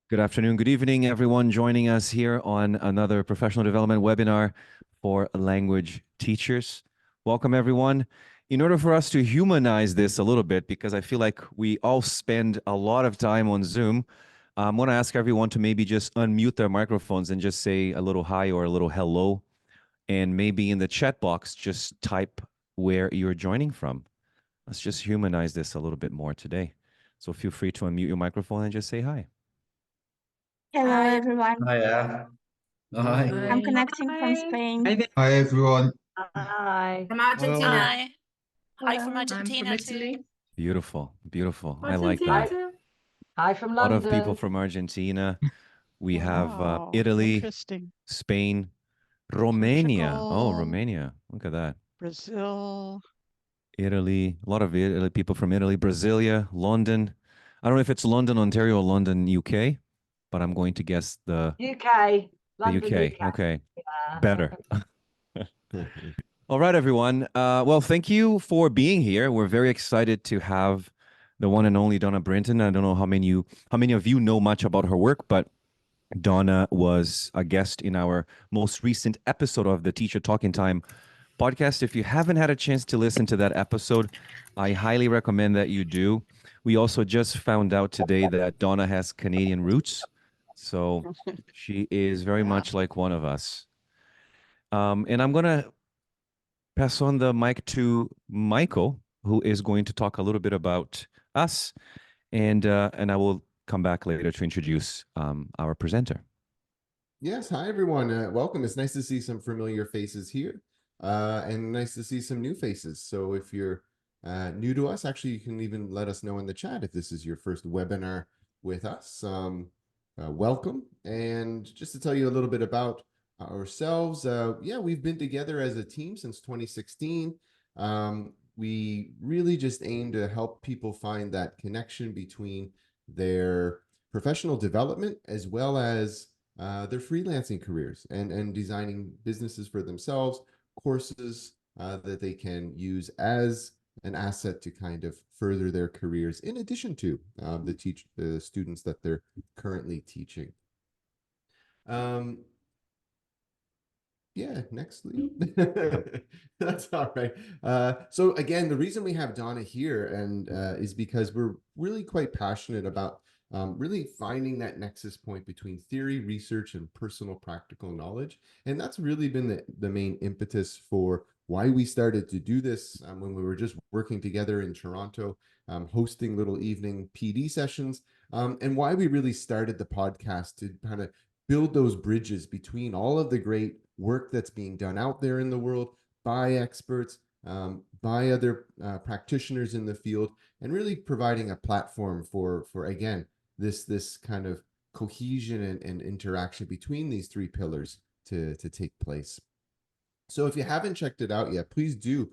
Good afternoon, good evening, everyone joining us here on another professional development webinar for language teachers. Welcome, everyone. In order for us to humanize this a little bit, because I feel like we all spend a lot of time on Zoom, I want to ask everyone to maybe just unmute their microphones and just say a little hi or a little hello. And maybe in the chat box, just type where you're joining from. Let's just humanize this a little bit more today. So feel free to unmute your microphone and just say hi. Hello, Hi. everyone. Hiya. I'm Hi. connecting from Spain. Hi, everyone. Hi. From Argentina. Hi. Hi from Hello. Argentina I'm from too. Italy. Beautiful, beautiful. I like that. Hi from A lot of people London. from Argentina. We have Wow, Italy, interesting. Spain, Romania. Oh, Portugal, Romania. Look at that. Brazil. Italy. A lot of Italy, people from Italy, Brasilia, London. I don't know if it's London, Ontario, or London, UK, but I'm going to guess the UK. London, UK. UK. Okay, Yeah. better. All right, everyone. Well, thank you for being here. We're very excited to have the one and only Donna Brinton. I don't know how many of you know much about her work, but Donna was a guest in our most recent episode of the Teacher Talking Time podcast. If you haven't had a chance to listen to that episode, I highly recommend that you do. We also just found out today that Donna has Canadian roots, so she is very Yeah. much like one of us. And I'm going to pass on the mic to Michael, who is going to talk a little bit about us, and I will come back later to introduce our presenter. Yes, hi everyone. Welcome. It's nice to see some familiar faces here, and nice to see some new faces. So if you're new to us, actually, you can even let us know in the chat if this is your first webinar with us. Welcome. And just to tell you a little bit about ourselves, yeah, we've been together as a team since 2016. We really just aim to help people find that connection between their professional development as well as their freelancing careers and designing businesses for themselves, courses that they can use as an asset to kind of further their careers in addition to the students that they're currently teaching. Yeah, next, Leo. That's all right. So again, the reason we have Donna here and is because we're really quite passionate about really finding that nexus point between theory, research, and personal practical knowledge. And that's really been the main impetus for why we started to do this when we were just working together in Toronto, hosting little evening PD sessions, and why we really started the podcast to kind of build those bridges between all of the great work that's being done out there in the world by experts, by other practitioners in the field, and really providing a platform for again, this kind of cohesion and interaction between these three pillars to take place. So if you haven't checked it out yet, please do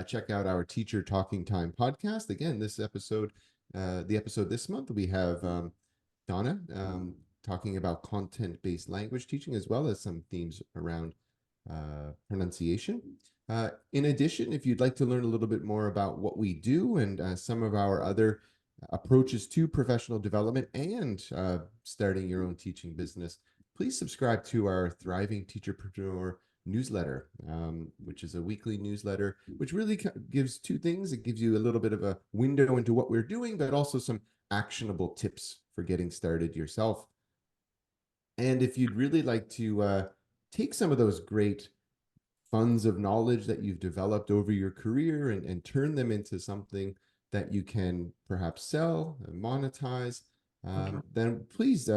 check out our Teacher Talking Time podcast. Again, this episode, the episode this month, we have Donna talking about content-based language teaching, as well as some themes around pronunciation. In addition, if you'd like to learn a little bit more about what we do and some of our other approaches to professional development and starting your own teaching business, please subscribe to our Thriving Teacherpreneur newsletter, which is a weekly newsletter, which really gives two things. It gives you a little bit of a window into what we're doing, but also some actionable tips for getting started yourself. And if you'd really like to take some of those great funds of knowledge that you've developed over your career and turn them into something that you can perhaps sell and monetize, then please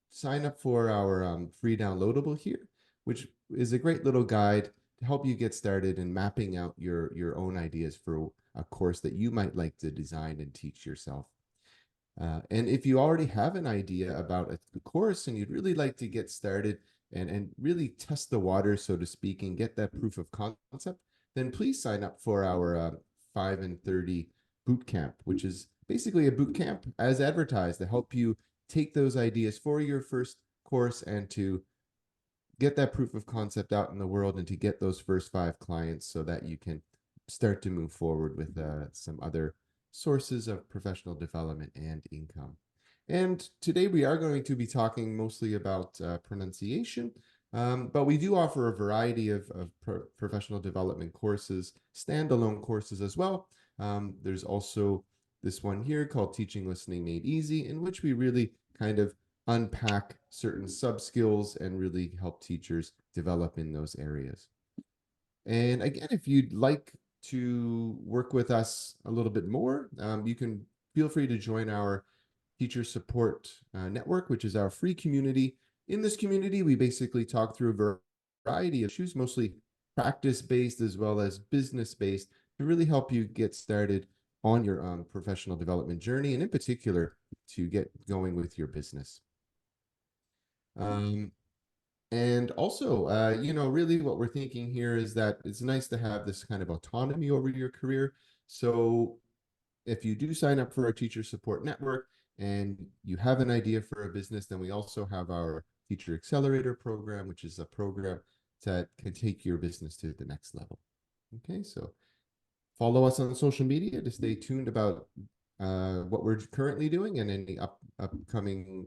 sign up for our free downloadable here, which is a great little guide to help you get started in mapping out your own ideas for a course that you might like to design and teach yourself. And if you already have an idea about a course and you'd really like to get started and really test the water, so to speak, and get that proof of concept, then please sign up for our 5 and 30 boot camp, which is basically a boot camp as advertised to help you take those ideas for your first course and to get that proof of concept out in the world and to get those first 5 clients so that you can start to move forward with some other sources of professional development and income. And today we are going to be talking mostly about pronunciation, but we do offer a variety of professional development courses, standalone courses as well. There's also this one here called Teaching Listening Made Easy, in which we really kind of unpack certain sub-skills and really help teachers develop in those areas. And again, if you'd like to work with us a little bit more, you can feel free to join our Teacher Support Network, which is our free community. In this community, we basically talk through a variety of issues, mostly practice-based as well as business-based, to really help you get started on your professional development journey, and in particular, to get going with your business. And also, really what we're thinking here is that it's nice to have this kind of autonomy over your career. So if you do sign up for our Teacher Support Network and you have an idea for a business, then we also have our Teacher Accelerator program, which is a program that can take your business to the next level. Okay, so follow us on social media to stay tuned about what we're currently doing and any upcoming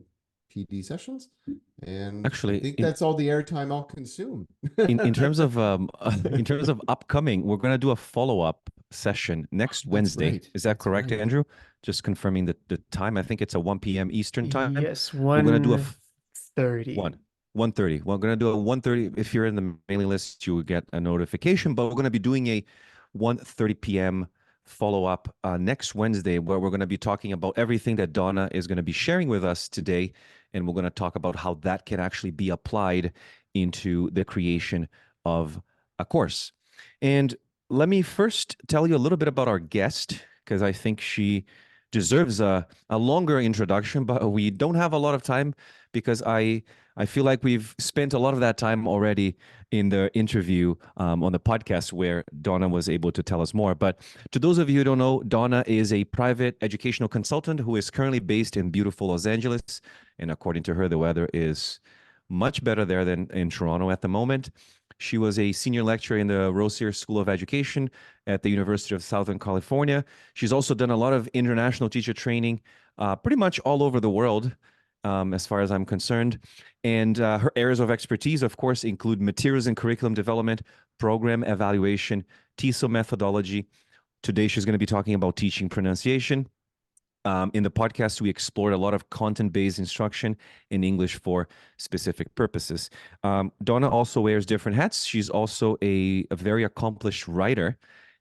PD sessions. And Actually, I think that's all the airtime I'll consume. in terms of in terms of upcoming, we're going to do a follow-up session next Wednesday. right. Is that That's correct, right. Andrew? Just confirming the time. I think it's a 1 p.m. Eastern time. Yes, We're going to do a 1:30. 1:30. We're going to do a 1:30. If you're in the mailing list, you will get a notification, but we're going to be doing a 1:30 p.m. follow-up next Wednesday, where we're going to be talking about everything that Donna is going to be sharing with us today. And we're going to talk about how that can actually be applied into the creation of a course. And let me first tell you a little bit about our guest, because I think she deserves a longer introduction, but we don't have a lot of time because I feel like we've spent a lot of that time already in the interview on the podcast where Donna was able to tell us more. But to those of you who don't know, Donna is a private educational consultant who is currently based in beautiful Los Angeles. And according to her, the weather is much better there than in Toronto at the moment. She was a senior lecturer in the Rosier School of Education at the University of Southern California. She's also done a lot of international teacher training, pretty much all over the world, as far as I'm concerned. And her areas of expertise, of course, include materials and curriculum development, program evaluation, TESOL methodology. Today, she's going to be talking about teaching pronunciation. In the podcast, we explored a lot of content-based instruction in English for specific purposes. Donna also wears different hats. She's also a very accomplished writer.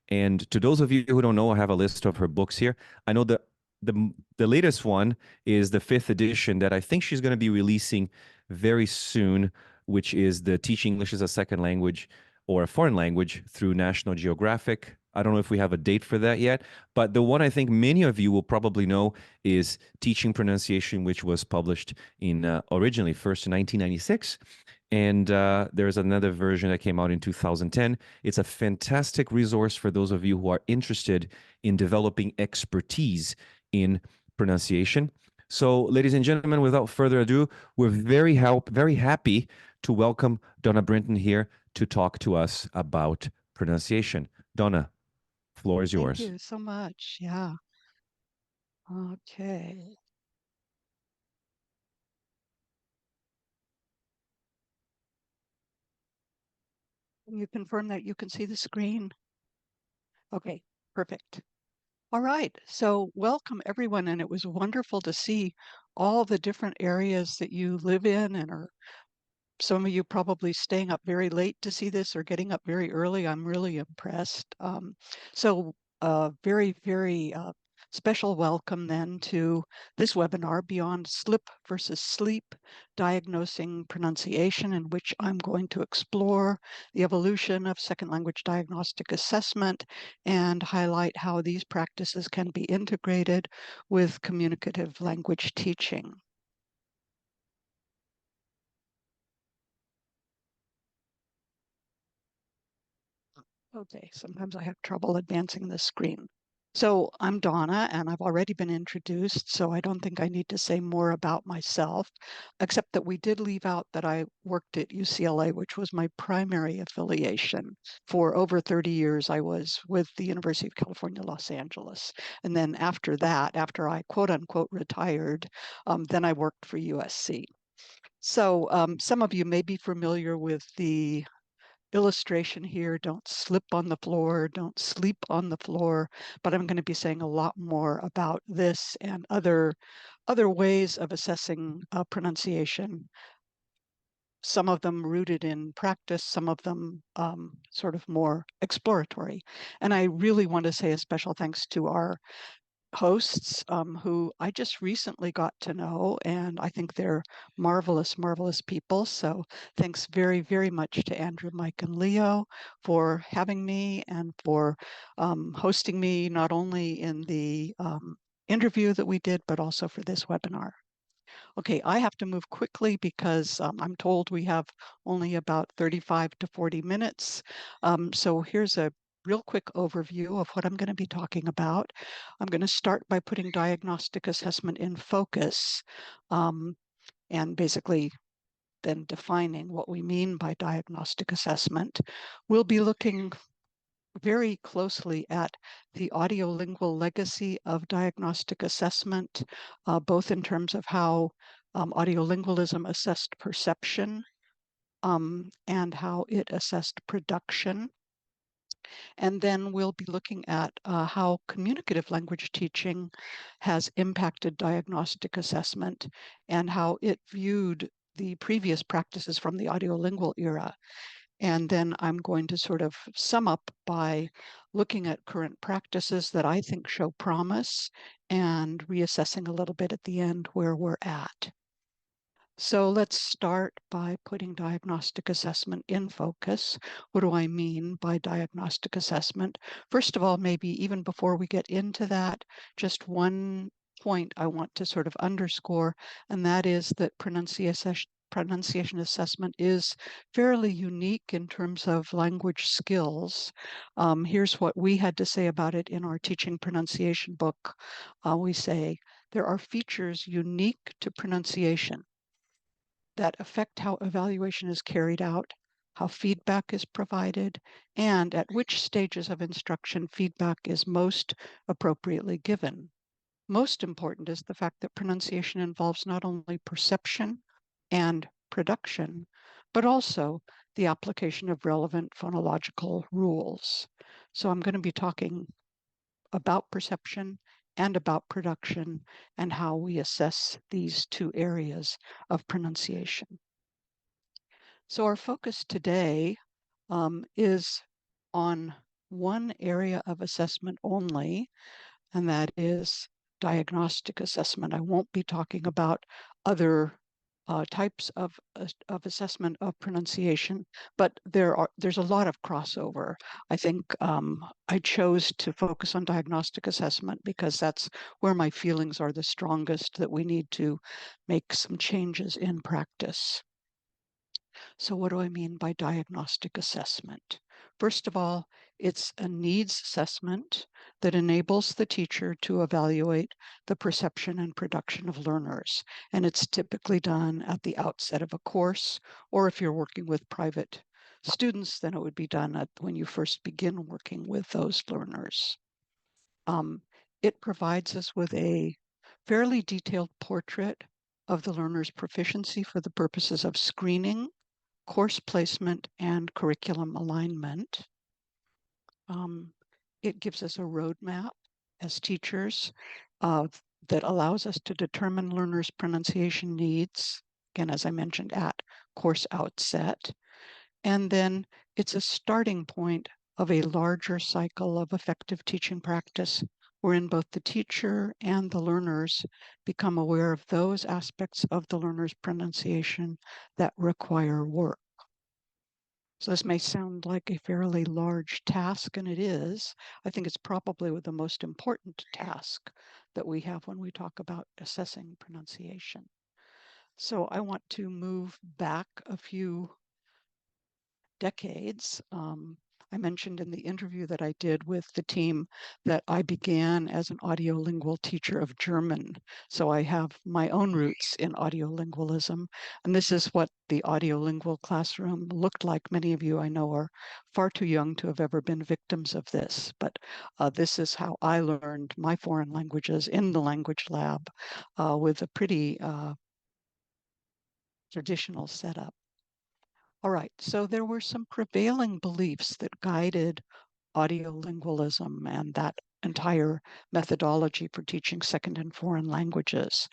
And to those of you who don't know, I have a list of her books here. I know that the latest one is the 5th edition that I think she's going to be releasing very soon, which is the Teach English as a Second Language or a Foreign Language through National Geographic. I don't know if we have a date for that yet, but the one I think many of you will probably know is Teaching Pronunciation, which was published in originally first in 1996. And there's another version that came out in 2010. It's a fantastic resource for those of you who are interested in developing expertise in pronunciation. So, ladies and gentlemen, without further ado, we're very happy to welcome Donna Brinton here to talk to us about pronunciation. Donna, floor is yours. Thank you so much. Yeah. Okay. Can you confirm that you can see the screen? Okay, perfect. All right. So welcome everyone. And it was wonderful to see all the different areas that you live in and are some of you probably staying up very late to see this or getting up very early. I'm really impressed. Very, very special welcome then to this webinar, Beyond Slip versus Sleep, Diagnosing Pronunciation, in which I'm going to explore the evolution of second language diagnostic assessment and highlight how these practices can be integrated with communicative language teaching. Okay, sometimes I have trouble advancing the screen. So I'm Donna, and I've already been introduced, so I don't think I need to say more about myself, except that we did leave out that I worked at UCLA, which was my primary affiliation. For over 30 years, I was with the University of California, Los Angeles. And then after that, after I quote unquote retired, then I worked for USC. So some of you may be familiar with the illustration here. Don't slip on the floor, don't sleep on the floor, but I'm going to be saying a lot more about this and other ways of assessing pronunciation. Some of them rooted in practice, some of them sort of more exploratory. And I really want to say a special thanks to our hosts who I just recently got to know, and I think they're marvelous, marvelous people. So thanks very, very much to Andrew, Mike, and Leo for having me and for hosting me not only in the interview that we did, but also for this webinar. Okay, I have to move quickly because I'm told we have only about 35 to 40 minutes. So here's a real quick overview of what I'm going to be talking about. I'm going to start by putting diagnostic assessment in focus and basically then defining what we mean by diagnostic assessment. We'll be looking very closely at the audiolingual legacy of diagnostic assessment, both in terms of how audiolingualism assessed perception and how it assessed production. And then we'll be looking at how communicative language teaching has impacted diagnostic assessment and how it viewed the previous practices from the audiolingual era. And then I'm going to sort of sum up by looking at current practices that I think show promise and reassessing a little bit at the end where we're at. So let's start by putting diagnostic assessment in focus. What do I mean by diagnostic assessment? First of all, maybe even before we get into that, just one point I want to sort of underscore, and that is that pronunciation assessment is fairly unique in terms of language skills. Here's what we had to say about it in our teaching pronunciation book. We say, there are features unique to pronunciation that affect how evaluation is carried out, how feedback is provided, and at which stages of instruction feedback is most appropriately given. Most important is the fact that pronunciation involves not only perception and production, but also the application of relevant phonological rules. So I'm going to be talking about perception and about production and how we assess these two areas of pronunciation. So our focus today is on one area of assessment only, and that is diagnostic assessment. I won't be talking about other types of assessment of pronunciation, but there's a lot of crossover. I think I chose to focus on diagnostic assessment because that's where my feelings are the strongest that we need to make some changes in practice. So what do I mean by diagnostic assessment? First of all, it's a needs assessment that enables the teacher to evaluate the perception and production of learners. And it's typically done at the outset of a course, or if you're working with private students, then it would be done when you first begin working with those learners. It provides us with a fairly detailed portrait of the learner's proficiency for the purposes of screening, course placement, and curriculum alignment. It gives us a roadmap as teachers that allows us to determine learners' pronunciation needs, again, as I mentioned, at course outset. And then it's a starting point of a larger cycle of effective teaching practice wherein both the teacher and the learners become aware of those aspects of the learner's pronunciation that require work. So this may sound like a fairly large task, and it is. I think it's probably the most important task that we have when we talk about assessing pronunciation. So I want to move back a few decades. I mentioned in the interview that I did with the team that I began as an audiolingual teacher of German. So I have my own roots in audiolingualism. And this is what the audiolingual classroom looked like. Many of you I know are far too young to have ever been victims of this. But this is how I learned my foreign languages in the language lab with a pretty traditional setup. All right, so there were some prevailing beliefs that guided audiolingualism and that entire methodology for teaching second and foreign languages.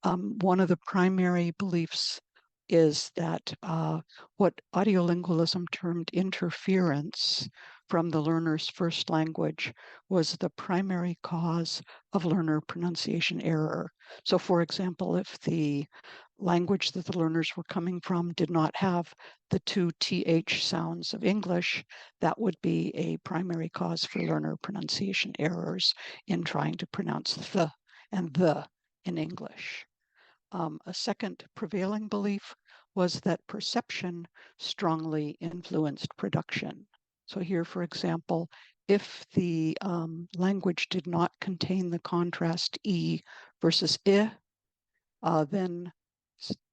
One of the primary beliefs is that what audiolingualism termed interference from the learner's first language was the primary cause of learner pronunciation error. So, for example, if the language that the learners were coming from did not have the two TH sounds of English, that would be a primary cause for learner pronunciation errors in trying to pronounce the and the in English. A second prevailing belief was that perception strongly influenced production. So here, for example, if the language did not contain the contrast E versus I, then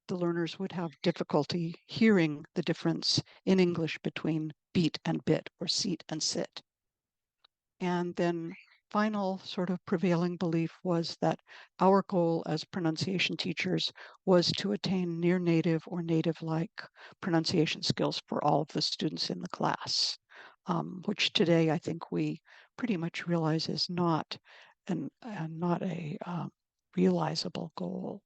the learners would have difficulty hearing the difference in English between beat and bit or seat and sit. And then final sort of prevailing belief was that our goal as pronunciation teachers was to attain near native or native-like pronunciation skills for all of the students in the class, which today I think we pretty much realize is not a realizable goal.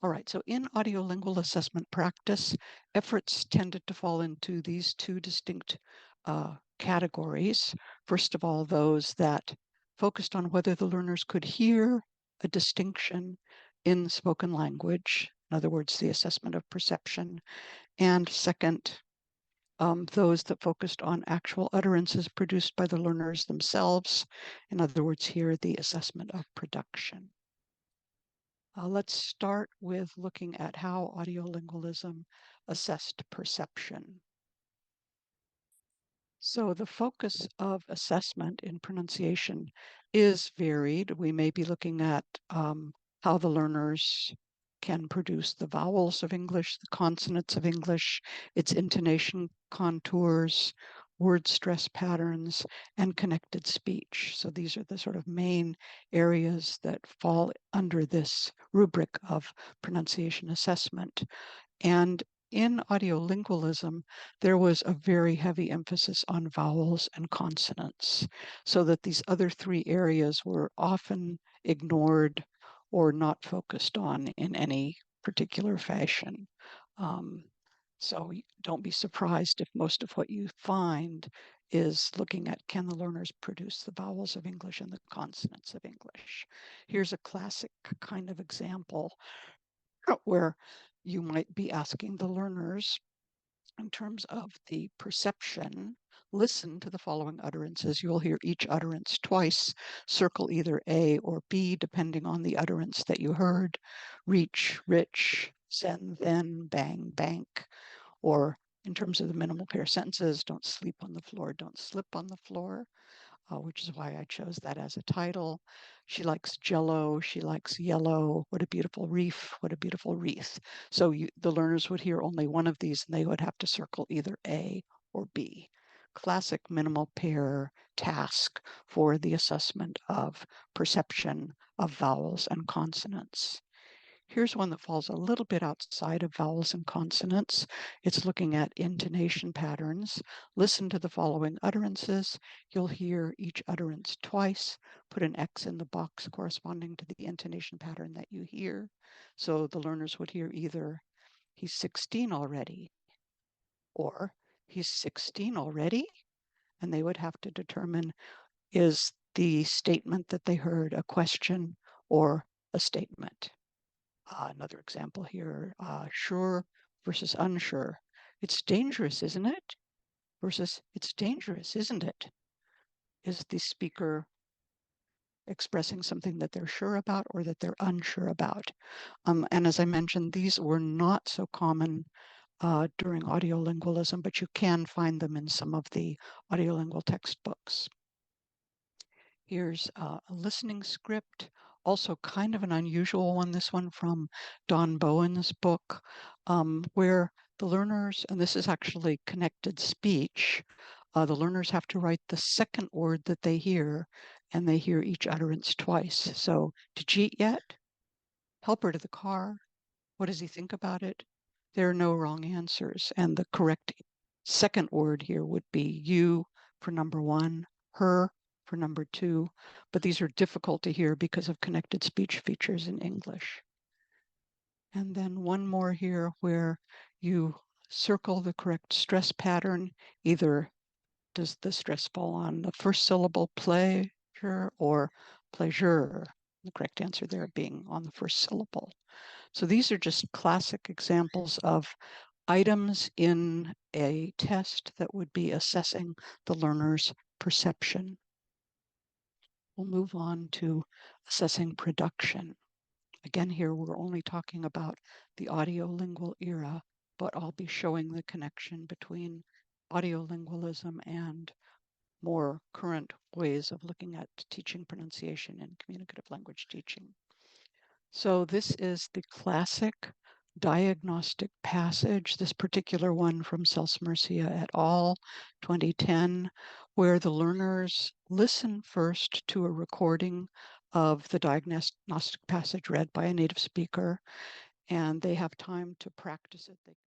All right, so in audiolingual assessment practice, efforts tended to fall into these two distinct categories. First of all, those that focused on whether the learners could hear a distinction in spoken language, in other words, the assessment of perception. And second, those that focused on actual utterances produced by the learners themselves. In other words, here, the assessment of production. Let's start with looking at how audiolingualism assessed perception. So the focus of assessment in pronunciation is varied. We may be looking at how the learners can produce the vowels of English, the consonants of English, its intonation contours, word stress patterns, and connected speech. So these are the sort of main areas that fall under this rubric of pronunciation assessment. And in audiolingualism, there was a very heavy emphasis on vowels and consonants, so that these other three areas were often ignored or not focused on in any particular fashion. So don't be surprised if most of what you find is looking at, can the learners produce the vowels of English and the consonants of English? Here's a classic kind of example where you might be asking the learners in terms of the perception, listen to the following utterances. You'll hear each utterance twice. Circle either A or B, depending on the utterance that you heard. Reach, rich, send, then, bang, bank. Or in terms of the minimal pair sentences, don't sleep on the floor, don't slip on the floor, which is why I chose that as a title. She likes jello, she likes yellow. What a beautiful reef, what a beautiful wreath. So the learners would hear only one of these and they would have to circle either A or B. Classic minimal pair task for the assessment of perception of vowels and consonants. Here's one that falls a little bit outside of vowels and consonants. It's looking at intonation patterns. Listen to the following utterances. You'll hear each utterance twice. Put an X in the box corresponding to the intonation pattern that you hear. So the learners would hear either, he's 16 already, or he's 16 already. And they would have to determine, is the statement that they heard a question or a statement? Another example here, sure versus unsure. It's dangerous, isn't it? Versus it's dangerous, isn't it? Is the speaker expressing something that they're sure about or that they're unsure about? And as I mentioned, these were not so common during audiolingualism, but you can find them in some of the audiolingual textbooks. Here's a listening script, also kind of an unusual one, this one from Don Bowen's book, where the learners, and this is actually connected speech, the learners have to write the second word that they hear, and they hear each utterance twice. So, did you eat yet? Help her to the car. What does he think about it? There are no wrong answers, and the correct second word here would be you for number one, her for number two, but these are difficult to hear because of connected speech features in English. And then one more here where you circle the correct stress pattern. Either does the stress fall on the first syllable, pleasure, or pleasure? The correct answer there being on the first syllable. So these are just classic examples of items in a test that would be assessing the learner's perception. We'll move on to assessing production. Again, here we're only talking about the audiolingual era, but I'll be showing the connection between audiolingualism and more current ways of looking at teaching pronunciation in communicative language teaching. So this is the classic diagnostic passage, this particular one from Cels-Murcia et al., 2010, where the learners listen first to a recording of the diagnostic passage read by a native speaker, and they have time to practice it.